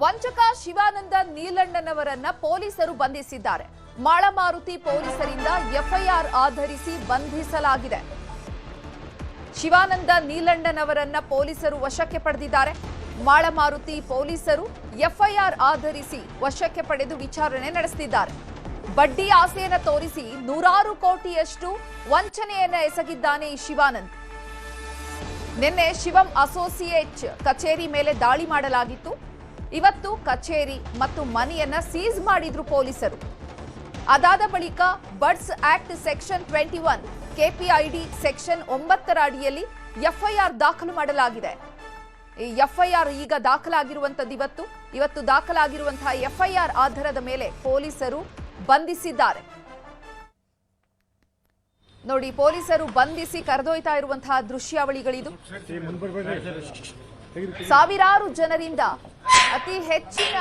ವಂಚಕ ಶಿವಾನಂದ ನೀಲಣ್ಣನವರನ್ನ ಪೊಲೀಸರು ಬಂಧಿಸಿದ್ದಾರೆ. ಮಾಳಮಾರುತಿ ಪೊಲೀಸರಿಂದ ಎಫ್ಐಆರ್ ಆಧರಿಸಿ ಬಂಧಿಸಲಾಗಿದೆ. ಶಿವಾನಂದ ನೀಲಣ್ಣನವರನ್ನ ಪೊಲೀಸರು ವಶಕ್ಕೆ ಪಡೆದಿದ್ದಾರೆ. ಮಾಳಮಾರುತಿ ಪೊಲೀಸರು ಎಫ್ಐಆರ್ ಆಧರಿಸಿ ವಶಕ್ಕೆ ಪಡೆದು ವಿಚಾರಣೆ ನಡೆಸುತ್ತಿದ್ದಾರೆ. ಬಡ್ಡಿ ಆಸೆಯನ್ನು ತೋರಿಸಿ ನೂರಾರು ಕೋಟಿಯಷ್ಟು ವಂಚನೆಯನ್ನ ಎಸಗಿದ್ದಾನೆ ಈ ಶಿವಾನಂದ್. ನಿನ್ನೆ ಶಿವಂ ಅಸೋಸಿಯೇಟ್ಸ್ ಕಚೇರಿ ಮೇಲೆ ದಾಳಿ ಮಾಡಲಾಗಿತ್ತು. ಇವತ್ತು ಕಚೇರಿ ಮತ್ತು ಮನೆಯನ್ನ ಸೀಸ್ ಮಾಡಿದ್ರು ಪೊಲೀಸರು. ಅದಾದ ಬಳಿಕ buds act section 21 KPID section 9 ಅಡಿಯಲ್ಲಿ ಎಫ್ಐಆರ್ ದಾಖಲು ಮಾಡಲಾಗಿದೆ. ಈ ಎಫ್ಐಆರ್ ಈಗ ದಾಖಲಾಗಿರುವಂತದ್ದು ಇವತ್ತು ದಾಖಲಾಗಿರುವಂತಹ ಎಫ್ಐಆರ್ ಆಧಾರದ ಮೇಲೆ ಪೊಲೀಸರು ಬಂಧಿಸಿದ್ದಾರೆ. ನೋಡಿ, ಪೊಲೀಸರು ಬಂಧಿಸಿ ಕರೆದೊಯ್ತಾ ಇರುವಂತಹ ದೃಶ್ಯಾವಳಿಗಳಿದು. ಸಾವಿರಾರು ಜನರಿಂದ ಅತಿ ಹೆಚ್ಚಿನ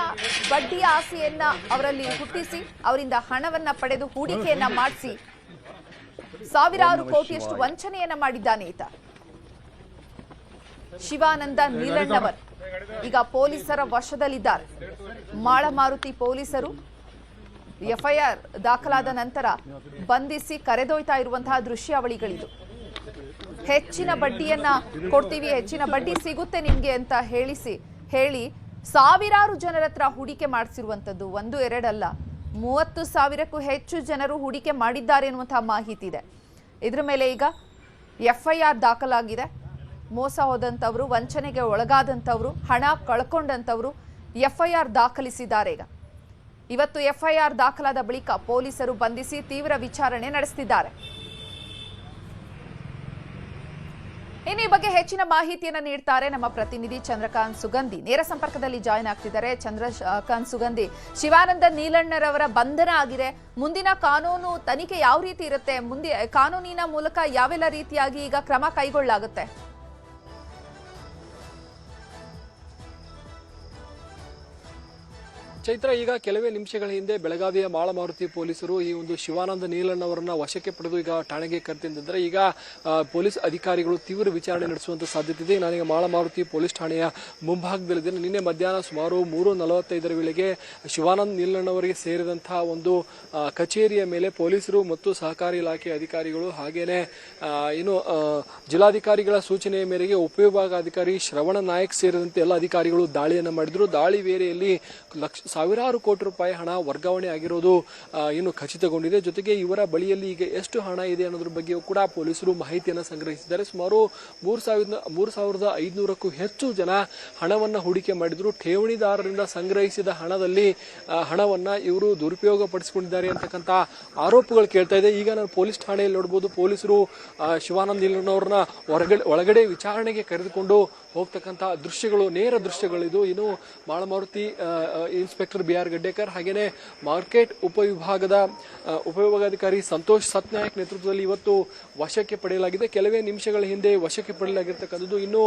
ಬಡ್ಡಿ ಆಸೆಯನ್ನ ಅವರಲ್ಲಿ ಹುಟ್ಟಿಸಿ ಅವರಿಂದ ಹಣವನ್ನ ಪಡೆದು ಹೂಡಿಕೆಯನ್ನ ಮಾಡಿಸಿ ಸಾವಿರಾರು ಕೋಟಿಯಷ್ಟು ವಂಚನೆಯನ್ನ ಮಾಡಿದ್ದಾನೆ ಈತ ಶಿವಾನಂದ ನೀಲಣ್ಣವರ್. ಈಗ ಪೊಲೀಸರ ವಶದಲ್ಲಿದ್ದಾರೆ. ಮಾಳಮಾರುತಿ ಪೊಲೀಸರು ಎಫ್ಐಆರ್ ದಾಖಲಾದ ನಂತರ ಬಂಧಿಸಿ ಕರೆದೊಯ್ತಾ ಇರುವಂತಹ ದೃಶ್ಯಾವಳಿಗಳಿದು. ಹೆಚ್ಚಿನ ಬಡ್ಡಿಯನ್ನ ಕೊಡ್ತೀವಿ, ಹೆಚ್ಚಿನ ಬಡ್ಡಿ ಸಿಗುತ್ತೆ ನಿಮ್ಗೆ ಅಂತ ಹೇಳಿ ಸಾವಿರಾರು ಜನರ ಹತ್ರ ಹೂಡಿಕೆ ಮಾಡಿಸಿರುವಂತದ್ದು. 1-2 ಅಲ್ಲ, 30,000ಕ್ಕೂ ಹೆಚ್ಚು ಜನರು ಹೂಡಿಕೆ ಮಾಡಿದ್ದಾರೆ ಎನ್ನುವಂತಹ ಮಾಹಿತಿ ಇದೆ. ಇದ್ರ ಮೇಲೆ ಈಗ ಎಫ್ಐಆರ್ ದಾಖಲಾಗಿದೆ. ಮೋಸ ಹೋದಂಥವ್ರು, ವಂಚನೆಗೆ ಒಳಗಾದಂಥವ್ರು, ಹಣ ಕಳ್ಕೊಂಡಂಥವ್ರು ಎಫ್ಐಆರ್ ದಾಖಲಿಸಿದ್ದಾರೆ. ಇವತ್ತು ಎಫ್ಐಆರ್ ದಾಖಲಾದ ಬಳಿಕ ಪೊಲೀಸರು ಬಂಧಿಸಿ ತೀವ್ರ ವಿಚಾರಣೆ ನಡೆಸುತ್ತಿದ್ದಾರೆ. ಇನ್ನು ಈ ಬಗ್ಗೆ ಹೆಚ್ಚಿನ ಮಾಹಿತಿಯನ್ನು ನೀಡ್ತಾರೆ ನಮ್ಮ ಪ್ರತಿನಿಧಿ ಚಂದ್ರಕಾಂತ್ ಸುಗಂಧಿ. ನೇರ ಸಂಪರ್ಕದಲ್ಲಿ ಜಾಯಿನ್ ಆಗ್ತಿದ್ದಾರೆ. ಚಂದ್ರಕಾಂತ್ ಸುಗಂಧಿ, ಶಿವಾನಂದ ನೀಲಣ್ಣರವರ ಬಂಧನ ಆಗಿದೆ. ಮುಂದಿನ ಕಾನೂನು ತನಿಖೆ ಯಾವ ರೀತಿ ಇರುತ್ತೆ? ಮುಂದೆ ಕಾನೂನಿನ ಮೂಲಕ ಯಾವೆಲ್ಲ ರೀತಿಯಾಗಿ ಈಗ ಕ್ರಮ ಕೈಗೊಳ್ಳಲಾಗುತ್ತೆ? ಚೈತ್ರ, ಈಗ ಕೆಲವೇ ನಿಮಿಷಗಳ ಹಿಂದೆ ಬೆಳಗಾವಿಯ ಮಾಳಮಾರುತಿ ಪೊಲೀಸರು ಈ ಒಂದು ಶಿವಾನಂದ ನೀಲಣ್ಣವರನ್ನ ವಶಕ್ಕೆ ಪಡೆದು ಈಗ ಠಾಣೆಗೆ ಕರೆತಂದಿದ್ದಾರೆ. ಈಗ ಪೊಲೀಸ್ ಅಧಿಕಾರಿಗಳು ತೀವ್ರ ವಿಚಾರಣೆ ನಡೆಸುವಂತ ಸಾಧ್ಯತೆ ಇದೆ. ನಾನೀಗ ಮಾಳಮಾರುತಿ ಪೊಲೀಸ್ ಠಾಣೆಯ ಮುಂಭಾಗದಲ್ಲಿದ್ದೇನೆ. ನಿನ್ನೆ ಮಧ್ಯಾಹ್ನ ಸುಮಾರು 3:45 ವೇಳೆಗೆ ಶಿವಾನಂದ ನೀಲಣ್ಣವರಿಗೆ ಸೇರಿದಂತಹ ಒಂದು ಕಚೇರಿಯ ಮೇಲೆ ಪೊಲೀಸರು ಮತ್ತು ಸಹಕಾರಿ ಇಲಾಖೆ ಅಧಿಕಾರಿಗಳು ಹಾಗೇನೆ ಜಿಲ್ಲಾಧಿಕಾರಿಗಳ ಸೂಚನೆಯ ಮೇರೆಗೆ ಉಪವಿಭಾಗಾಧಿಕಾರಿ ಶ್ರವಣ ನಾಯಕ್ ಸೇರಿದಂತೆ ಎಲ್ಲ ಅಧಿಕಾರಿಗಳು ದಾಳಿಯನ್ನು ಮಾಡಿದ್ರು. ದಾಳಿ ವೇಳೆಯಲ್ಲಿ ಸಾವಿರಾರು ಕೋಟಿ ರೂಪಾಯಿ ಹಣ ವರ್ಗಾವಣೆ ಆಗಿರೋದು ಇನ್ನು ಖಚಿತಗೊಂಡಿದೆ. ಜೊತೆಗೆ ಇವರ ಬಳಿಯಲ್ಲಿ ಈಗ ಎಷ್ಟು ಹಣ ಇದೆ ಅನ್ನೋದ್ರ ಬಗ್ಗೆಯೂ ಕೂಡ ಪೊಲೀಸರು ಮಾಹಿತಿಯನ್ನು ಸಂಗ್ರಹಿಸಿದ್ದಾರೆ. ಸುಮಾರು 3,500ಕ್ಕೂ ಹೆಚ್ಚು ಜನ ಹಣವನ್ನ ಹೂಡಿಕೆ ಮಾಡಿದ್ರು. ಠೇವಣಿದಾರರಿಂದ ಸಂಗ್ರಹಿಸಿದ ಹಣವನ್ನ ಇವರು ದುರುಪಯೋಗ ಪಡಿಸಿಕೊಂಡಿದ್ದಾರೆ ಅಂತಕ್ಕಂಥ ಆರೋಪಗಳು ಕೇಳ್ತಾ ಇದೆ. ಈಗ ನಾನು ಪೊಲೀಸ್ ಠಾಣೆಯಲ್ಲಿ ನೋಡಬಹುದು, ಪೊಲೀಸರು ಶಿವಾನಂದ ನೀಲಣ್ಣವ್ರನ್ನ ಒಳಗಡೆ ವಿಚಾರಣೆಗೆ ಕರೆದುಕೊಂಡು ಹೋಗ್ತಕ್ಕಂಥ ದೃಶ್ಯಗಳು, ನೇರ ದೃಶ್ಯಗಳಿದು. ಇನ್ನು ಮಾಳಮಾರುತಿ ಇನ್ಸ್ಪೆಕ್ಟರ್ BR ಗಡ್ಡೇಕರ್ ಹಾಗೇನೆ ಮಾರ್ಕೆಟ್ ಉಪವಿಭಾಗಾಧಿಕಾರಿ ಸಂತೋಷ್ ಸತ್ನಾಯಕ್ ನೇತೃತ್ವದಲ್ಲಿ ಇವತ್ತು ವಶಕ್ಕೆ ಪಡೆಯಲಾಗಿದೆ. ಕೆಲವೇ ನಿಮಿಷಗಳ ಹಿಂದೆ ವಶಕ್ಕೆ ಪಡೆಯಲಾಗಿರ್ತಕ್ಕಂಥದ್ದು. ಇನ್ನೂ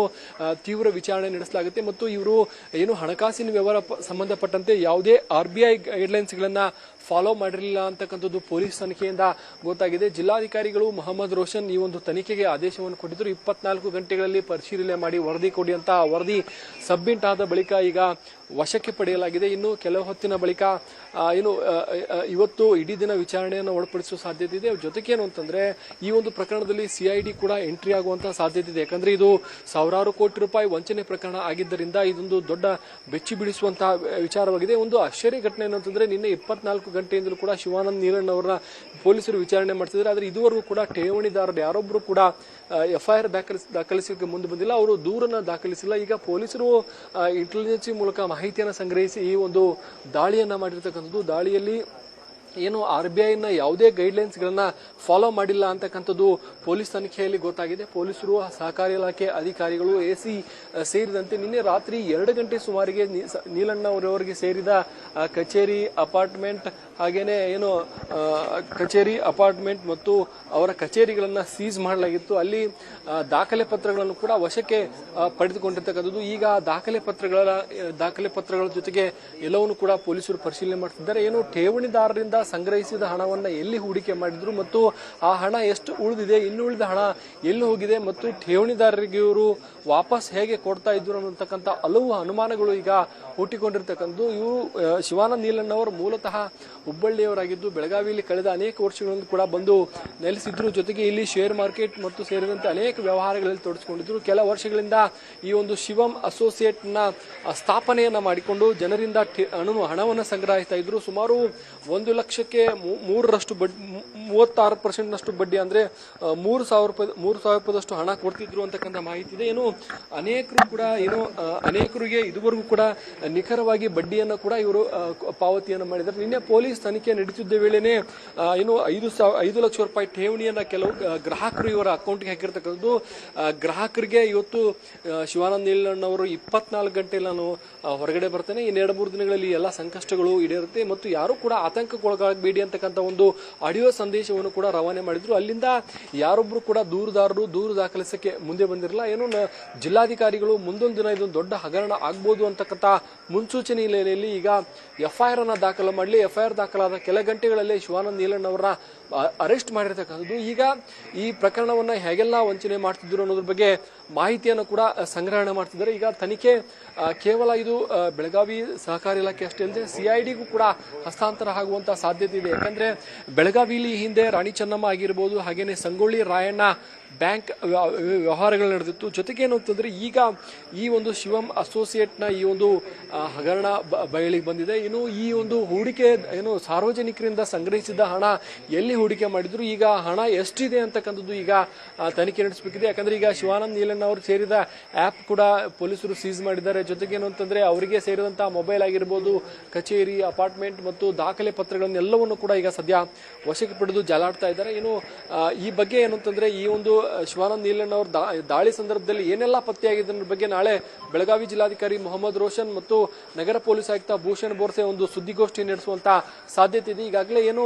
ತೀವ್ರ ವಿಚಾರಣೆ ನಡೆಸಲಾಗುತ್ತೆ ಮತ್ತು ಇವರು ಏನು ಹಣಕಾಸಿನ ವ್ಯವಹಾರ ಸಂಬಂಧಪಟ್ಟಂತೆ ಯಾವುದೇ RBI ಗೈಡ್ಲೈನ್ಸ್ಗಳನ್ನ ಫಾಲೋ ಮಾಡಿರಲಿಲ್ಲ ಅಂತಕ್ಕಂಥದ್ದು ಪೊಲೀಸ್ ತನಿಖೆಯಿಂದ ಗೊತ್ತಾಗಿದೆ. ಜಿಲ್ಲಾಧಿಕಾರಿಗಳು ಮೊಹಮ್ಮದ್ ರೋಷನ್ ಈ ಒಂದು ತನಿಖೆಗೆ ಆದೇಶವನ್ನು ಕೊಟ್ಟಿದ್ದರು. 24 ಗಂಟೆಗಳಲ್ಲಿ ಪರಿಶೀಲನೆ ಮಾಡಿ ವರದಿ ಕೊಡಿ ಅಂತ. ವರದಿ ಸಬ್ಮಿಟ್ ಆದ ಬಳಿಕ ಈಗ ವಶಕ್ಕೆ ಪಡೆಯಲಾಗಿದೆ. ಇನ್ನು ಕೆಲವು ಹೊತ್ತಿನ ಬಳಿಕ ಇವತ್ತು ಇಡೀ ದಿನ ವಿಚಾರಣೆಯನ್ನು ಒಳಪಡಿಸುವ ಸಾಧ್ಯತೆ ಇದೆ. ಜೊತೆಗೆ ಏನು ಅಂತಂದ್ರೆ ಈ ಒಂದು ಪ್ರಕರಣದಲ್ಲಿ CID ಕೂಡ ಎಂಟ್ರಿ ಆಗುವಂತಹ ಸಾಧ್ಯತೆ ಇದೆ. ಯಾಕಂದ್ರೆ ಇದು ಸಾವಿರಾರು ಕೋಟಿ ರೂಪಾಯಿ ವಂಚನೆ ಪ್ರಕರಣ ಆಗಿದ್ದರಿಂದ ಇದೊಂದು ದೊಡ್ಡ ಬೆಚ್ಚಿ ಬೀಳಿಸುವಂತಹ ವಿಚಾರವಾಗಿದೆ. ಒಂದು ಆಶ್ಚರ್ಯ ಘಟನೆ ಏನಂತಂದ್ರೆ ನಿನ್ನೆ 24 ಗಂಟೆಯಿಂದಲೂ ಕೂಡ ಶಿವಾನಂದ ನೀಲಣ್ಣವರನ್ನ ಪೊಲೀಸರು ವಿಚಾರಣೆ ಮಾಡ್ತಿದ್ದಾರೆ. ಆದ್ರೆ ಇದುವರೆಗೂ ಕೂಡ ಠೇವಣಿದಾರರು ಯಾರೊಬ್ರು ಕೂಡ FIR ದಾಖಲಿಸಲಿಕ್ಕೆ ಮುಂದೆ ಬಂದಿಲ್ಲ, ಅವರು ದೂರನ್ನ ದಾಖಲಿಸಿಲ್ಲ. ಈಗ ಪೊಲೀಸರು ಇಂಟೆಲಿಜೆನ್ಸ್ ಮೂಲಕ ಮಾಹಿತಿಯನ್ನು ಸಂಗ್ರಹಿಸಿ ಈ ಒಂದು ದಾಳಿಯನ್ನ ಮಾಡಿರ್ತಕ್ಕಂಥದ್ದು. ದಾಳಿಯಲ್ಲಿ ಏನು RBIನ ಯಾವುದೇ ಗೈಡ್ಲೈನ್ಸ್ಗಳನ್ನ ಫಾಲೋ ಮಾಡಿಲ್ಲ ಅಂತಕ್ಕಂಥದ್ದು ಪೊಲೀಸ್ ತನಿಖೆಯಲ್ಲಿ ಗೊತ್ತಾಗಿದೆ. ಪೊಲೀಸರು, ಸಹಕಾರಿ ಇಲಾಖೆ ಅಧಿಕಾರಿಗಳು, AC ಸೇರಿದಂತೆ ನಿನ್ನೆ ರಾತ್ರಿ 2 ಗಂಟೆ ಸುಮಾರಿಗೆ ನೀಲಣ್ಣವರವರಿಗೆ ಸೇರಿದ ಕಚೇರಿ, ಅಪಾರ್ಟ್ಮೆಂಟ್ ಹಾಗೇನೆ ಕಚೇರಿ, ಅಪಾರ್ಟ್ಮೆಂಟ್ ಮತ್ತು ಅವರ ಕಚೇರಿಗಳನ್ನ ಸೀಸ್ ಮಾಡಲಾಗಿತ್ತು. ಅಲ್ಲಿ ದಾಖಲೆ ಪತ್ರಗಳನ್ನು ಕೂಡ ವಶಕ್ಕೆ ಪಡೆದುಕೊಂಡಿರ್ತಕ್ಕಂಥದ್ದು. ಈಗ ದಾಖಲೆ ಪತ್ರಗಳ ಜೊತೆಗೆ ಎಲ್ಲವನ್ನು ಕೂಡ ಪೊಲೀಸರು ಪರಿಶೀಲನೆ ಮಾಡ್ತಿದ್ದಾರೆ. ಠೇವಣಿದಾರರಿಂದ ಸಂಗ್ರಹಿಸಿದ ಹಣವನ್ನು ಎಲ್ಲಿ ಹೂಡಿಕೆ ಮಾಡಿದ್ರು ಮತ್ತು ಆ ಹಣ ಎಷ್ಟು ಉಳಿದಿದೆ, ಇನ್ನುಳಿದ ಹಣ ಎಲ್ಲಿ ಹೋಗಿದೆ ಮತ್ತು ಠೇವಣಿದಾರರಿಗೆ ಇವರು ವಾಪಸ್ ಹೇಗೆ ಕೊಡ್ತಾ ಇದ್ರು ಅನ್ನತಕ್ಕಂಥ ಹಲವು ಅನುಮಾನಗಳು ಈಗ ಹುಟ್ಟಿಕೊಂಡಿರ್ತಕ್ಕಂಥದ್ದು. ಇವರು ಶಿವಾನಂದ ನೀಲಣ್ಣವರು ಮೂಲತಃ ಹುಬ್ಬಳ್ಳಿಯವರಾಗಿದ್ದು ಬೆಳಗಾವಿಯಲ್ಲಿ ಕಳೆದ ಅನೇಕ ವರ್ಷಗಳಿಂದ ಕೂಡ ಬಂದು ನೆಲೆಸಿದ್ರು. ಜೊತೆಗೆ ಇಲ್ಲಿ ಶೇರ್ ಮಾರ್ಕೆಟ್ ಮತ್ತು ಸೇರಿದಂತೆ ಅನೇಕ ವ್ಯವಹಾರಗಳಲ್ಲಿ ತೊಡಗಿಸಿಕೊಂಡಿದ್ರು. ಕೆಲ ವರ್ಷಗಳಿಂದ ಈ ಒಂದು ಶಿವಂ ಅಸೋಸಿಯೇಟ್ ನ ಸ್ಥಾಪನೆಯನ್ನ ಮಾಡಿಕೊಂಡು ಜನರಿಂದ ಹಣವನ್ನು ಸಂಗ್ರಹಿಸ್ತಾ ಇದ್ರು. ಸುಮಾರು 1 ಲಕ್ಷಕ್ಕೆ 3% ಬಡ್ಡಿ, 36% ಬಡ್ಡಿ ಅಂದ್ರೆ 3,000 ರೂಪಾಯಿದಷ್ಟು ಹಣ ಕೊಡ್ತಿದ್ರು ಅಂತಕ್ಕಂಥ ಮಾಹಿತಿ ಇದೆ. ಏನು ಅನೇಕರು ಕೂಡ ಅನೇಕರಿಗೆ ಇದುವರೆಗೂ ಕೂಡ ನಿಖರವಾಗಿ ಬಡ್ಡಿಯನ್ನು ಕೂಡ ಇವರು ಪಾವತಿಯನ್ನು ಮಾಡಿದ್ದಾರೆ. ನಿನ್ನೆ ಪೊಲೀಸ್ ತನಿಖೆ ನಡೆಸುತ್ತಿದ್ದ ವೇಳೆನೆ 5 ಲಕ್ಷ ರೂಪಾಯಿ ಠೇವಣಿಯನ್ನ ಕೆಲವು ಗ್ರಾಹಕರು ಇವರ ಅಕೌಂಟ್ಗೆ ಹಾಕಿರ್ತಕ್ಕಂಥದ್ದು. ಗ್ರಾಹಕರಿಗೆ ಇವತ್ತು ಶಿವಾನಂದ ನೀಲಣ್ಣವರು 24 ಗಂಟೆ ನಾನು ಹೊರಗಡೆ ಬರ್ತೇನೆ, ಇನ್ನು 2-3 ದಿನಗಳಲ್ಲಿ ಎಲ್ಲ ಸಂಕಷ್ಟಗಳು ಈಡೇರುತ್ತೆ ಮತ್ತು ಯಾರು ಕೂಡ ಆತಂಕಕ್ಕೊಳಗಾಗಬೇಡಿ ಅಂತಕ್ಕಂಥ ಒಂದು ಆಡಿಯೋ ಸಂದೇಶವನ್ನು ಕೂಡ ರವಾನೆ ಮಾಡಿದ್ರು. ಅಲ್ಲಿಂದ ಯಾರೊಬ್ರು ಕೂಡ ದೂರುದಾರರು ದೂರು ದಾಖಲಿಸಕ್ಕೆ ಮುಂದೆ ಬಂದಿರಲಿಲ್ಲ. ಜಿಲ್ಲಾಧಿಕಾರಿಗಳು ಮುಂದೊಂದು ದಿನ ಇದೊಂದು ದೊಡ್ಡ ಹಗರಣ ಆಗ್ಬೋದು ಅಂತಕ್ಕಂಥ ಮುನ್ಸೂಚನೆ ಹಿನ್ನೆಲೆಯಲ್ಲಿ ಈಗ FIR ಅನ್ನ ದಾಖಲು ಮಾಡಲಿ. FIR ದಾಖಲಾದ ಕೆಲ ಗಂಟೆಗಳಲ್ಲೇ ಶಿವಾನಂದ ನೀಲಣ್ಣವರನ್ನ ಅರೆಸ್ಟ್ ಮಾಡಿರ್ತಕ್ಕಂಥದ್ದು. ಈಗ ಈ ಪ್ರಕರಣವನ್ನ ಹೇಗೆಲ್ಲ ವಂಚನೆ ಮಾಡ್ತಿದ್ರು ಅನ್ನೋದ್ರ ಬಗ್ಗೆ ಮಾಹಿತಿಯನ್ನು ಕೂಡ ಸಂಗ್ರಹಣೆ ಮಾಡ್ತಿದ್ದಾರೆ. ಈಗ ತನಿಖೆ ಕೇವಲ ಇದು ಬೆಳಗಾವಿ ಸಹಕಾರಿ ಇಲಾಖೆ ಅಷ್ಟೇ ಅಲ್ಲದೆ CIDಗೂ ಕೂಡ ಹಸ್ತಾಂತರ ಆಗುವಂತಹ ಸಾಧ್ಯತೆ ಇದೆ. ಯಾಕಂದ್ರೆ ಬೆಳಗಾವಿಯಲ್ಲಿ ಹಿಂದೆ ರಾಣಿ ಚೆನ್ನಮ್ಮ ಆಗಿರ್ಬೋದು, ಹಾಗೇನೆ ಸಂಗೊಳ್ಳಿ ರಾಯಣ್ಣ ಬ್ಯಾಂಕ್ ವ್ಯವಹಾರಗಳು ನಡೆದಿತ್ತು. ಜೊತೆಗೆ ಏನು ಅಂತಂದ್ರೆ ಈಗ ಈ ಒಂದು ಶಿವಂ ಅಸೋಸಿಯೇಟ್ನ ಈ ಒಂದು ಹಗರಣ ಬಯಲಿಗೆ ಬಂದಿದೆ. ಇನ್ನು ಈ ಒಂದು ಹೂಡಿಕೆ ಸಾರ್ವಜನಿಕರಿಂದ ಸಂಗ್ರಹಿಸಿದ ಹಣ ಎಲ್ಲಿ ಹೂಡಿಕೆ ಮಾಡಿದ್ರು, ಈಗ ಹಣ ಎಷ್ಟಿದೆ ಅಂತಕ್ಕಂಥದ್ದು ಈಗ ತನಿಖೆ ನಡೆಸಬೇಕಿದೆ. ಯಾಕಂದ್ರೆ ಈಗ ಶಿವಾನಂದ ನೀಲಣ್ಣ ಅವರು ಸೇರಿದ ಆ್ಯಪ್ ಕೂಡ ಪೊಲೀಸರು ಸೀಸ್ ಮಾಡಿದ್ದಾರೆ. ಜೊತೆಗೆ ಏನು ಅಂತಂದ್ರೆ ಅವರಿಗೆ ಸೇರಿದಂತಹ ಮೊಬೈಲ್ ಆಗಿರ್ಬೋದು, ಕಚೇರಿ, ಅಪಾರ್ಟ್ಮೆಂಟ್ ಮತ್ತು ದಾಖಲೆ ಪತ್ರಗಳನ್ನೆಲ್ಲವನ್ನು ಕೂಡ ಈಗ ಸದ್ಯ ವಶಕ್ಕೆ ಪಡೆದು ಜಾಲಾಡ್ತಾ ಇದ್ದಾರೆ. ಇನ್ನು ಈ ಬಗ್ಗೆ ಏನು ಅಂತಂದ್ರೆ ಈ ಒಂದು ಶಿವಾನಂದ ನೀಲಣ್ಣ ಅವರು ದಾಳಿ ಸಂದರ್ಭದಲ್ಲಿ ಏನೆಲ್ಲ ಪತ್ತೆಯಾಗಿದೆ ಅನ್ನೋ ಬಗ್ಗೆ ನಾಳೆ ಬೆಳಗಾವಿ ಜಿಲ್ಲಾಧಿಕಾರಿ ಮೊಹಮ್ಮದ್ ರೋಷನ್ ಮತ್ತು ನಗರ ಪೊಲೀಸ್ ಆಯುಕ್ತ ಭೂಷಣ್ ಬೋರ್ಸೆ ಒಂದು ಸುದ್ದಿಗೋಷ್ಠಿ ನಡೆಸುವಂತ ಸಾಧ್ಯತೆ ಇದೆ. ಈಗಾಗಲೇ ಏನು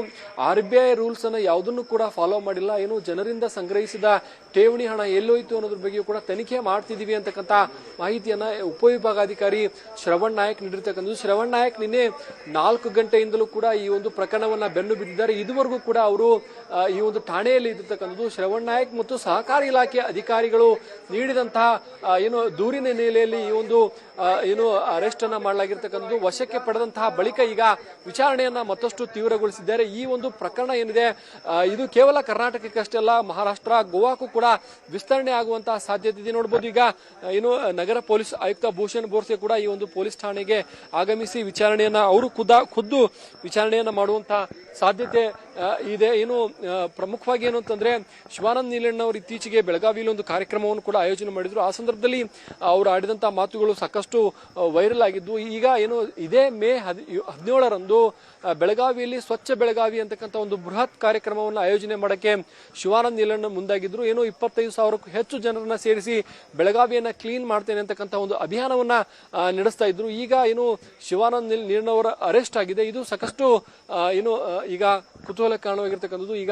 RBI ರೂಲ್ಸ್ ಅನ್ನು ಯಾವುದನ್ನು ಕೂಡ ಫಾಲೋ ಮಾಡಿಲ್ಲ. ಏನು ಜನರಿಂದ ಸಂಗ್ರಹಿಸಿದ ಠೇವಣಿ ಹಣ ಎಲ್ಲೋಯ್ತು ಅನ್ನೋದ್ರ ಬಗ್ಗೆ ಕೂಡ ತನಿಖೆ ಮಾಡ್ತಿದೀವಿ ಅಂತಕ್ಕಂಥ ಮಾಹಿತಿಯನ್ನ ಉಪವಿಭಾಗಾಧಿಕಾರಿ ಶ್ರವಣ್ ನಾಯಕ್ ನೀಡಿರ್ತಕ್ಕಂಥದ್ದು. ಶ್ರವಣ್ ನಾಯಕ್ ನಿನ್ನೆ 4 ಗಂಟೆಯಿಂದಲೂ ಕೂಡ ಈ ಒಂದು ಪ್ರಕರಣವನ್ನ ಬೆನ್ನು ಬಿದ್ದಿದ್ದಾರೆ. ಇದುವರೆಗೂ ಕೂಡ ಅವರು ಈ ಒಂದು ಠಾಣೆಯಲ್ಲಿ ಇದ್ದಿರ್ತಕ್ಕಂಥದ್ದು. ಶ್ರವಣ್ ನಾಯಕ್ ಮತ್ತು ಸಹಕಾರಿ ಇಲಾಖೆ ಅಧಿಕಾರಿಗಳು ನೀಡಿದಂತಹ ದೂರಿನ ಹಿನ್ನೆಲೆಯಲ್ಲಿ ಈ ಒಂದು ಅರೆಸ್ಟ್ ಅನ್ನ ಮಾಡಲಾಗಿರ್ತಕ್ಕಂಥದ್ದು. ವಶಕ್ಕೆ ಪಡೆದಂತಹ ಬಳಿಕ ಈಗ ವಿಚಾರಣೆಯನ್ನ ಮತ್ತಷ್ಟು ತೀವ್ರಗೊಳಿಸಿದ್ದಾರೆ. ಈ ಒಂದು ಪ್ರಕರಣ ಏನಿದೆ ಇದು ಕೇವಲ ಕರ್ನಾಟಕಕ್ಕಷ್ಟೇ ಅಲ್ಲ, ಮಹಾರಾಷ್ಟ್ರ, ಗೋವಾಕ್ಕೂ ಕೂಡ ವಿಸ್ತರಣೆ ಆಗುವಂತಹ ಸಾಧ್ಯತೆ ಇದೆ. ನೋಡಬಹುದು ಈಗ ನಗರ ಪೊಲೀಸ್ ಆಯುಕ್ತ ಭೂಷಣ್ ಬೋರ್ಸೆ ಕೂಡ ಈ ಒಂದು ಪೊಲೀಸ್ ಠಾಣೆಗೆ ಆಗಮಿಸಿ ವಿಚಾರಣೆಯನ್ನ ಅವರು ಖುದ್ದು ವಿಚಾರಣೆಯನ್ನ ಮಾಡುವಂತಹ ಸಾಧ್ಯತೆ ಇದೆ. ಪ್ರಮುಖವಾಗಿ ಏನು ಅಂತಂದ್ರೆ ಶಿವಾನಂದ ನೀಲಣ್ಣ ಅವರು ಇತ್ತೀಚೆಗೆ ಬೆಳಗಾವಿಯಲ್ಲಿ ಒಂದು ಕಾರ್ಯಕ್ರಮವನ್ನು ಕೂಡ ಆಯೋಜನೆ ಮಾಡಿದ್ರು. ಆ ಸಂದರ್ಭದಲ್ಲಿ ಅವರು ಆಡಿದಂತಹ ಮಾತುಗಳು ಸಾಕಷ್ಟು ವೈರಲ್ ಆಗಿದ್ದು. ಈಗ ಇದೇ ಮೇ 17ರಂದು ಬೆಳಗಾವಿಯಲ್ಲಿ ಸ್ವಚ್ಛ ಬೆಳಗಾವಿ ಅಂತಕ್ಕಂಥ ಒಂದು ಬೃಹತ್ ಕಾರ್ಯಕ್ರಮವನ್ನು ಆಯೋಜನೆ ಮಾಡಕ್ಕೆ ಶಿವಾನಂದ ನೀಲಣ್ಣ ಮುಂದಾಗಿದ್ರು. 25,000ಕ್ಕೂ ಹೆಚ್ಚು ಜನರನ್ನ ಸೇರಿಸಿ ಬೆಳಗಾವಿಯನ್ನ ಕ್ಲೀನ್ ಮಾಡ್ತೇನೆ ಅಂತಕ್ಕಂಥ ಒಂದು ಅಭಿಯಾನವನ್ನ ನಡೆಸ್ತಾ ಇದ್ರು. ಈಗ ಶಿವಾನಂದ ನೀಲಣ್ಣ ಅವರ ಅರೆಸ್ಟ್ ಆಗಿದೆ. ಇದು ಸಾಕಷ್ಟು ಈಗ ಕುತೂಹಲ ಕಾರಣವಾಗಿರ್ತಕ್ಕಂಥದ್ದು. ಈಗ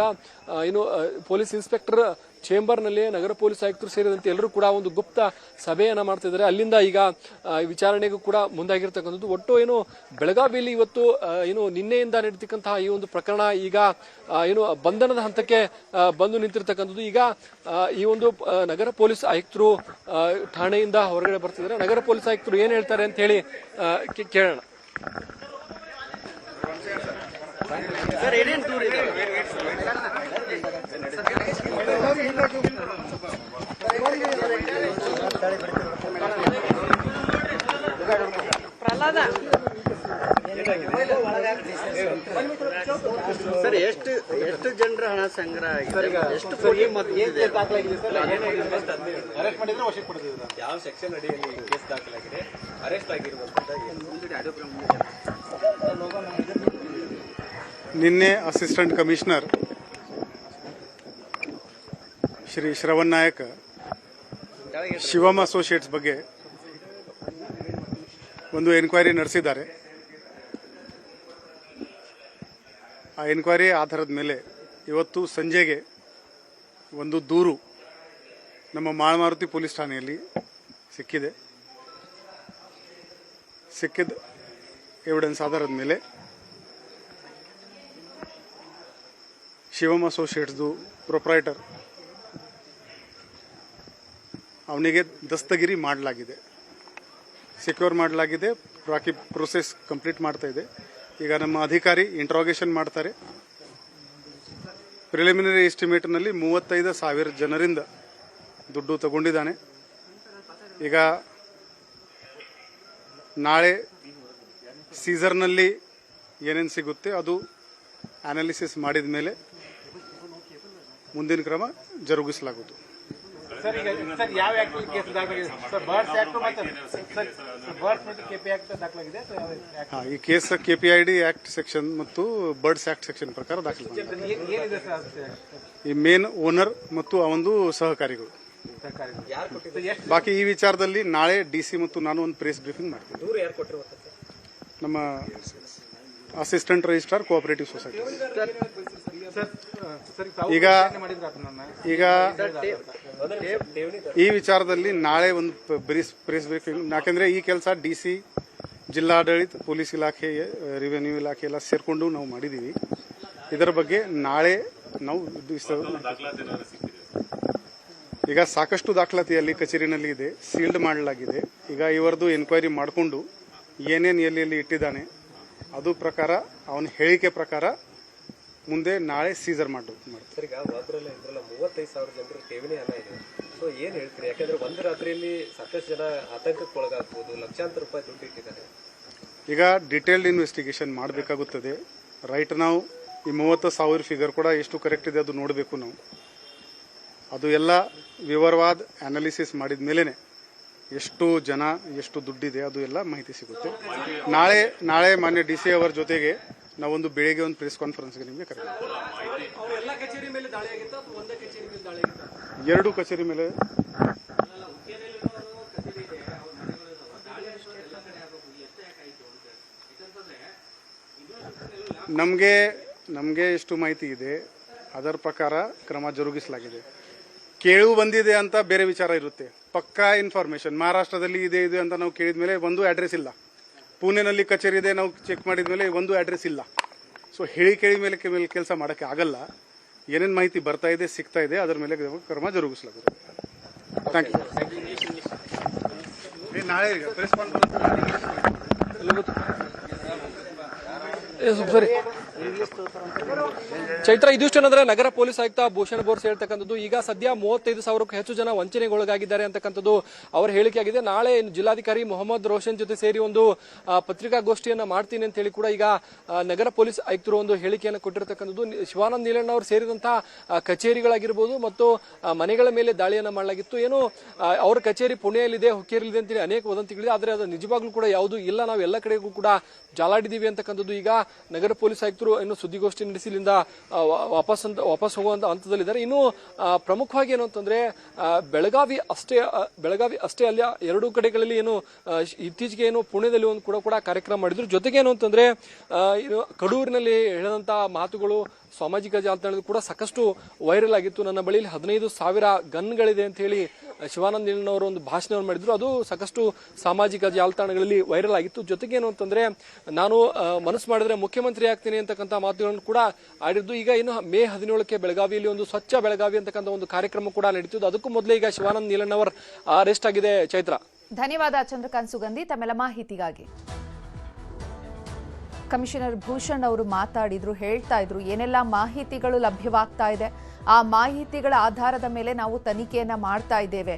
ಪೊಲೀಸ್ ಇನ್ಸ್ಪೆಕ್ಟರ್ ಚೇಂಬರ್ ನಲ್ಲಿ ನಗರ ಪೊಲೀಸ್ ಆಯುಕ್ತರು ಸೇರಿದಂತೆ ಎಲ್ಲರೂ ಕೂಡ ಒಂದು ಗುಪ್ತ ಸಭೆಯನ್ನ ಮಾಡ್ತಿದ್ದಾರೆ. ಅಲ್ಲಿಂದ ಈಗ ವಿಚಾರಣೆಗೂ ಕೂಡ ಮುಂದಾಗಿರ್ತಕ್ಕಂಥದ್ದು. ಒಟ್ಟು ಬೆಳಗಾವಿಯಲ್ಲಿ ಇವತ್ತು ನಿನ್ನೆಯಿಂದ ನಡೀತಕ್ಕಂತಹ ಈ ಒಂದು ಪ್ರಕರಣ ಈಗ ಬಂಧನದ ಹಂತಕ್ಕೆ ಬಂದು ನಿಂತಿರ್ತಕ್ಕಂಥದ್ದು. ಈಗ ಈ ಒಂದು ನಗರ ಪೊಲೀಸ್ ಆಯುಕ್ತರು ಠಾಣೆಯಿಂದ ಹೊರಗಡೆ ಬರ್ತಿದ್ದಾರೆ. ನಗರ ಪೊಲೀಸ್ ಆಯುಕ್ತರು ಏನ್ ಹೇಳ್ತಾರೆ ಅಂತ ಹೇಳಿ ಕೇಳೋಣ. ಸರ್ ಏನೇನು ದೂರ ಇದೆ? ಪ್ರಹ್ಲಾದ ಸರ್ ಎಷ್ಟು ಜನರ ಹಣ ಸಂಗ್ರಹ ಆಗಿದೆ? ಎಷ್ಟು ಕೋಟಿ ಮೊತ್ತ ಅರೆಸ್ಟ್ ಮಾಡಿದ್ರೆ ವಶಕ್ಕೆ ಪಡೆದಿದೆ? ಯಾವ ಸೆಕ್ಷನ್ ಅಡಿಯಲ್ಲಿ ಕೇಸ್ ದಾಖಲಾಗಿದೆ, ಅರೆಸ್ಟ್ ಆಗಿರುವಂತ? ನಿನ್ನೆ ಅಸಿಸ್ಟೆಂಟ್ ಕಮಿಷನರ್ ಶ್ರೀ ಶ್ರವಣ್ ನಾಯಕ್ ಶಿವಂ ಅಸೋಸಿಯೇಟ್ಸ್ ಬಗ್ಗೆ ಒಂದು ಎನ್ಕ್ವೈರಿ ನಡೆಸಿದ್ದಾರೆ. ಆ ಎನ್ಕ್ವೈರಿ ಆಧಾರದ ಮೇಲೆ ಇವತ್ತು ಸಂಜೆಗೆ ಒಂದು ದೂರು ನಮ್ಮ ಮಾಳಮಾರುತಿ ಪೊಲೀಸ್ ಠಾಣೆಯಲ್ಲಿ ಸಿಕ್ಕಿದ ಎವಿಡೆನ್ಸ್ ಆಧಾರದ ಮೇಲೆ ಶಿವಮ್ ಅಸೋಸಿಯೇಟ್ಸ್ದು ಪ್ರೊಪ್ರೈಟರ್ ಅವನಿಗೆ ದಸ್ತಗಿರಿ ಮಾಡಲಾಗಿದೆ, ಸೆಕ್ಯೂರ್ ಮಾಡಲಾಗಿದೆ. ಬಾಕಿ ಪ್ರೊಸೆಸ್ ಕಂಪ್ಲೀಟ್ ಮಾಡ್ತಾ ಇದೆ. ಈಗ ನಮ್ಮ ಅಧಿಕಾರಿ ಇಂಟ್ರಾಗೇಷನ್ ಮಾಡ್ತಾರೆ. ಪ್ರಿಲಿಮಿನರಿ ಎಸ್ಟಿಮೇಟ್ನಲ್ಲಿ 35,000 ಜನರಿಂದ ದುಡ್ಡು ತಗೊಂಡಿದ್ದಾನೆ. ಈಗ ನಾಳೆ ಸೀಸರ್ನಲ್ಲಿ ಏನೇನು ಸಿಗುತ್ತೆ ಅದು ಅನಾಲಿಸಿಸ್ ಮಾಡಿದ ಮೇಲೆ ಮುಂದಿನ ಕ್ರಮ ಜರುಗಿಸಲಾಗುವುದು. ಸರ್ ಈಗ ಸರ್ ಯಾವ ಆಕ್ಟ್ ಕೇಸ್ ದಾಖಲಾಗಿದೆ ಸರ್? ಬರ್ಡ್ಸ್ ಆಕ್ಟ್ ಮತ್ತೆ ಬರ್ಡ್ಸ್ ಮತ್ತು ಕೆಪಿ ಆಕ್ಟ್ ದಾಖಲಾಗಿದೆ. ಈ ಕೇಸ್ KPID ಆಕ್ಟ್ ಸೆಕ್ಷನ್ ಮತ್ತು ಬರ್ಡ್ಸ್ ಆಕ್ಟ್ ಸೆಕ್ಷನ್ ಪ್ರಕಾರ ದಾಖಲಾಗಿದೆ. ಏನಿದೆ ಸರ್? ಈ ಮೇನ್ ಓನರ್ ಮತ್ತು ಅವೊಂದು ಸಹಕಾರಿಗಳು. ಬಾಕಿ ಈ ವಿಚಾರದಲ್ಲಿ ನಾಳೆ DC ಮತ್ತು ನಾನು ಒಂದು ಪ್ರೆಸ್ ಬ್ರೀಫಿಂಗ್ ಮಾಡ್ತೀನಿ. ನಮ್ಮ ಅಸಿಸ್ಟೆಂಟ್ ರಿಜಿಸ್ಟ್ರಾರ್ ಕೋಆಪರೇಟಿವ್ ಸೊಸೈಟಿ. ಈಗ ಈ ವಿಚಾರದಲ್ಲಿ ನಾಳೆ ಒಂದು ಪ್ರೆಸ್ ಬ್ರೀಫಿಂಗ್, ಯಾಕೆಂದ್ರೆ ಈ ಕೆಲಸ DC, ಜಿಲ್ಲಾಡಳಿತ, ಪೊಲೀಸ್ ಇಲಾಖೆ, ರೆವಿನ್ಯೂ ಇಲಾಖೆ ಎಲ್ಲ ಸೇರ್ಕೊಂಡು ನಾವು ಮಾಡಿದೀವಿ. ಇದರ ಬಗ್ಗೆ ನಾಳೆ ನಾವು ಈಗ ಸಾಕಷ್ಟು ದಾಖಲಾತಿಯಲ್ಲಿ ಕಚೇರಿನಲ್ಲಿ ಇದೆ, ಸೀಲ್ಡ್ ಮಾಡಲಾಗಿದೆ. ಈಗ ಇವರದು ಎನ್ಕ್ವೈರಿ ಮಾಡಿಕೊಂಡು ಏನೇನು ಎಲ್ಲಿ ಇಟ್ಟಿದ್ದಾನೆ ಅದು ಪ್ರಕಾರ ಅವನ ಹೇಳಿಕೆ ಪ್ರಕಾರ ಮುಂದೆ ನಾಳೆ ಸೀಸರ್ ಮಾಡೋದು. ಸರ್, ಈಗ ಒಬ್ಬರಲ್ಲ ಇದ್ರಲ್ಲ 35,000 ಜನರು ಠೇವಣಿ ಹಣ ಇದೆ. ಸೊ ಏನ್ ಹೇಳ್ತೀರಿ? ಯಾಕಂದ್ರೆ ಒಂದು ರಾತ್ರಿಯಲ್ಲಿ ಸಾಕಷ್ಟು ಜನ ಆತಂಕಕ್ಕೆ ಒಳಗಾಗ್ಬೋದು, ಲಕ್ಷಾಂತರ ರೂಪಾಯಿ ದುಡ್ಡು ಇಟ್ಟಿದ್ದಾರೆ. ಈಗ ಡಿಟೇಲ್ಡ್ ಇನ್ವೆಸ್ಟಿಗೇಷನ್ ಮಾಡಬೇಕಾಗುತ್ತದೆ. ರೈಟ್ ನಾವು ಈ 30,000 ಫಿಗರ್ ಕೂಡ ಎಷ್ಟು ಕರೆಕ್ಟ್ ಇದೆ ಅದು ನೋಡಬೇಕು ನಾವು. ಅದು ಎಲ್ಲ ವಿವರವಾದ ಅನಾಲಿಸಿಸ್ ಮಾಡಿದ ಮೇಲೆನೆ ಎಷ್ಟು ಜನ ಎಷ್ಟು ದುಡ್ಡಿದೆ ಅದು ಎಲ್ಲ ಮಾಹಿತಿ ಸಿಗುತ್ತೆ. ನಾಳೆ ಮಾನ್ಯ DC ಅವರ ಜೊತೆಗೆ ನಾವೊಂದು ಬೆಳಿಗ್ಗೆ ಒಂದು ಪ್ರೆಸ್ ಕಾನ್ಫರೆನ್ಸ್ಗೆ ನಿಮಗೆ ಕರೆದಿದ್ದೀವಿ. 2 ಕಚೇರಿ ಮೇಲೆ ನಮಗೆ ಎಷ್ಟು ಮಾಹಿತಿ ಇದೆ ಅದರ ಪ್ರಕಾರ ಕ್ರಮ ಜರುಗಿಸಲಾಗಿದೆ. ಕೇಳು ಬಂದಿದೆ ಅಂತ ಬೇರೆ ವಿಚಾರ ಇರುತ್ತೆ. ಪಕ್ಕಾ ಇನ್ಫಾರ್ಮೇಶನ್ ಮಹಾರಾಷ್ಟ್ರದಲ್ಲಿ ಇದೆ ಅಂತ ನಾವು ಕೇಳಿದ ಮೇಲೆ ಒಂದು ಅಡ್ರೆಸ್ ಇಲ್ಲ, ಪುಣೆನಲ್ಲಿ ಕಚೇರಿ ಇದೆ ನಾವು ಚೆಕ್ ಮಾಡಿದ ಮೇಲೆ ಒಂದು ಅಡ್ರೆಸ್ ಇಲ್ಲ. ಸೊ ಕೇಳಿ ಮೇಲೆ ಕೆಲಸ ಮಾಡೋಕ್ಕೆ ಆಗಲ್ಲ. ಏನೇನು ಮಾಹಿತಿ ಬರ್ತಾ ಇದೆ ಸಿಗ್ತಾ ಇದೆ ಅದರ ಮೇಲೆ ಕ್ರಮ ಜರುಗಿಸಲಾಗುತ್ತೆ. Thank you. ನಾಳೆ ಪ್ರೆಸ್ ಸರಿ ಚೈತ್ರ, ಇದಿಷ್ಟು ಏನಂದ್ರೆ ನಗರ ಪೊಲೀಸ್ ಆಯುಕ್ತ ಭೂಷಣ್ ಬೋರ್ಸ್ ಹೇಳ್ತಕ್ಕಂಥದ್ದು. ಈಗ ಸದ್ಯ 35,000ಕ್ಕೂ ಹೆಚ್ಚು ಜನ ವಂಚನೆಗೊಳಗಾಗಿದ್ದಾರೆ ಅಂತಕ್ಕಂಥದ್ದು ಅವರ ಹೇಳಿಕೆಯಾಗಿದೆ. ನಾಳೆ ಜಿಲ್ಲಾಧಿಕಾರಿ ಮೊಹಮ್ಮದ್ ರೋಷನ್ ಜೊತೆ ಸೇರಿ ಒಂದು ಪತ್ರಿಕಾಗೋಷ್ಠಿಯನ್ನ ಮಾಡ್ತೀನಿ ಅಂತ ಹೇಳಿ ಕೂಡ ಈಗ ನಗರ ಪೊಲೀಸ್ ಆಯುಕ್ತರು ಒಂದು ಹೇಳಿಕೆಯನ್ನು ಕೊಟ್ಟಿರತಕ್ಕಂಥದ್ದು. ಶಿವಾನಂದ ನೀಲಣ್ಣ ಅವರು ಸೇರಿದಂತಹ ಕಚೇರಿಗಳಾಗಿರ್ಬೋದು ಮತ್ತು ಮನೆಗಳ ಮೇಲೆ ದಾಳಿಯನ್ನ ಮಾಡಲಾಗಿತ್ತು. ಏನು ಅವ್ರ ಕಚೇರಿ ಪುಣೆಯಲ್ಲಿದೆ, ಹುಕ್ಕೇರಿಲಿದೆ ಅಂತೇಳಿ ಅನೇಕ ವದಂತಿಗಳಿದೆ. ಆದರೆ ಅದು ನಿಜವಾಗ್ಲೂ ಕೂಡ ಯಾವುದೂ ಇಲ್ಲ, ನಾವು ಎಲ್ಲ ಕಡೆಗೂ ಕೂಡ ಜಾಲಾಡಿದೀವಿ ಅಂತಕ್ಕಂಥದ್ದು ಈಗ ನಗರ ಪೊಲೀಸ್ ಆಯುಕ್ತರು ಇನ್ನು ಸುದ್ದಿಗೋಷ್ಠಿ ನಡೆಸಿ ಇಲ್ಲಿಂದ ವಾಪಸ್ ಹೋಗುವಂತ ಹಂತದಲ್ಲಿದ್ದಾರೆ. ಇನ್ನು ಪ್ರಮುಖವಾಗಿ ಏನು ಅಂತಂದ್ರೆ ಬೆಳಗಾವಿ ಅಷ್ಟೇ ಅಲ್ಲ, 2 ಕಡೆಗಳಲ್ಲಿ ಏನು ಇತ್ತೀಚೆಗೆ ಏನು ಪುಣೆದಲ್ಲಿ ಒಂದು ಕೂಡ ಕಾರ್ಯಕ್ರಮ ಮಾಡಿದ್ರು. ಜೊತೆಗೆ ಏನು ಅಂತಂದ್ರೆ ಕಡೂರಿನಲ್ಲಿ ಹೇಳಿದಂತಹ ಮಾತುಗಳು ಸಾಮಾಜಿಕ ಜಾಲತಾಣದಲ್ಲಿ ಕೂಡ ಸಾಕಷ್ಟು ವೈರಲ್ ಆಗಿತ್ತು. ನನ್ನ ಬಳಿ 15,000 ಗನ್ಗಳಿದೆ ಅಂತ ಹೇಳಿ ಶಿವಾನಂದ ನೀಲಣ್ಣವರು ಒಂದು ಭಾಷಣವನ್ನು ಮಾಡಿದ್ರು. ಅದು ಸಾಕಷ್ಟು ಸಾಮಾಜಿಕ ಜಾಲತಾಣಗಳಲ್ಲಿ ವೈರಲ್ ಆಗಿತ್ತು. ಜೊತೆಗೆ ಏನು ಅಂತಂದ್ರೆ ನಾನು ಮನಸ್ಸು ಮಾಡಿದ್ರೆ ಮುಖ್ಯಮಂತ್ರಿ ಆಗ್ತೀನಿ ಅಂತಕ್ಕಂಥ ಮಾತುಗಳನ್ನು ಕೂಡ ಆಡಿದ್ದು. ಈಗ ಇನ್ನು ಮೇ 17ಕ್ಕೆ ಬೆಳಗಾವಿಯಲ್ಲಿ ಒಂದು ಸ್ವಚ್ಛ ಬೆಳಗಾವಿ ಅಂತಕ್ಕಂಥ ಒಂದು ಕಾರ್ಯಕ್ರಮ ಕೂಡ ನಡೀತಿದ್ದು. ಅದಕ್ಕೂ ಮೊದಲೇ ಈಗ ಶಿವಾನಂದ ನೀಲಣ್ಣವರ್ ಅರೆಸ್ಟ್ ಆಗಿದೆ. ಚೈತ್ರ, ಧನ್ಯವಾದ ಚಂದ್ರಕಾಂತ್ ಸುಗಂಧಿ ತಮ್ಮೆಲ್ಲ ಮಾಹಿತಿಗಾಗಿ. ಕಮಿಷನರ್ ಭೂಷಣ್ ಅವರು ಮಾತಾಡಿದ್ರು, ಹೇಳ್ತಾ ಇದ್ರು ಏನೆಲ್ಲ ಮಾಹಿತಿಗಳು ಲಭ್ಯವಾಗ್ತಾ ಇದೆ, ಆ ಮಾಹಿತಿಗಳ ಆಧಾರದ ಮೇಲೆ ನಾವು ತನಿಖೆಯನ್ನ ಮಾಡ್ತಾ ಇದ್ದೇವೆ.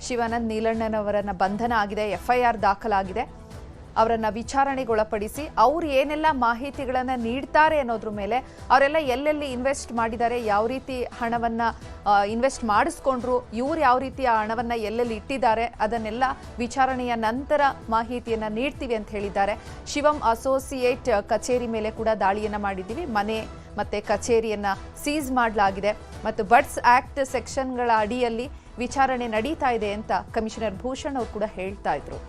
ಶಿವಾನಂದ ನೀಲಣ್ಣನವರನ್ನ ಬಂಧನ ಆಗಿದೆ, FIR ದಾಖಲಾಗಿದೆ. ಅವರನ್ನ ವಿಚಾರಣೆಗೊಳಪಡಿಸಿ ಅವ್ರು ಏನೆಲ್ಲ ಮಾಹಿತಿಗಳನ್ನ ನೀಡ್ತಾರೆ ಅನ್ನೋದ್ರ ಮೇಲೆ, ಅವರೆಲ್ಲ ಎಲ್ಲೆಲ್ಲಿ ಇನ್ವೆಸ್ಟ್ ಮಾಡಿದ್ದಾರೆ, ಯಾವ ರೀತಿ ಹಣವನ್ನ ಇನ್ವೆಸ್ಟ್ ಮಾಡಿಸ್ಕೊಂಡ್ರು, ಇವ್ರು ಯಾವ ರೀತಿ ಆ ಹಣವನ್ನ ಎಲ್ಲೆಲ್ಲಿ ಇಟ್ಟಿದ್ದಾರೆ, ಅದನ್ನೆಲ್ಲ ವಿಚಾರಣೆಯ ನಂತರ ಮಾಹಿತಿಯನ್ನ ನೀಡ್ತೀವಿ ಅಂತ ಹೇಳಿದ್ದಾರೆ. ಶಿವಮ್ ಅಸೋಸಿಯೇಟ್ ಕಚೇರಿ ಮೇಲೆ ಕೂಡ ದಾಳಿಯನ್ನ ಮಾಡಿದ್ದೀವಿ, ಮನೆ ಮತ್ತೆ ಕಚೇರಿಯನ್ನ ಸೀಸ್ ಮಾಡಲಾಗಿದೆ ಮತ್ತು ಬರ್ಡ್ಸ್ ಆಕ್ಟ್ ಸೆಕ್ಷನ್ಗಳ ಅಡಿಯಲ್ಲಿ ವಿಚಾರಣೆ ನಡೀತಾ ಇದೆ ಅಂತ ಕಮಿಷನರ್ ಭೂಷಣ್ ಅವರು ಕೂಡ ಹೇಳ್ತಾ ಇದ್ರು.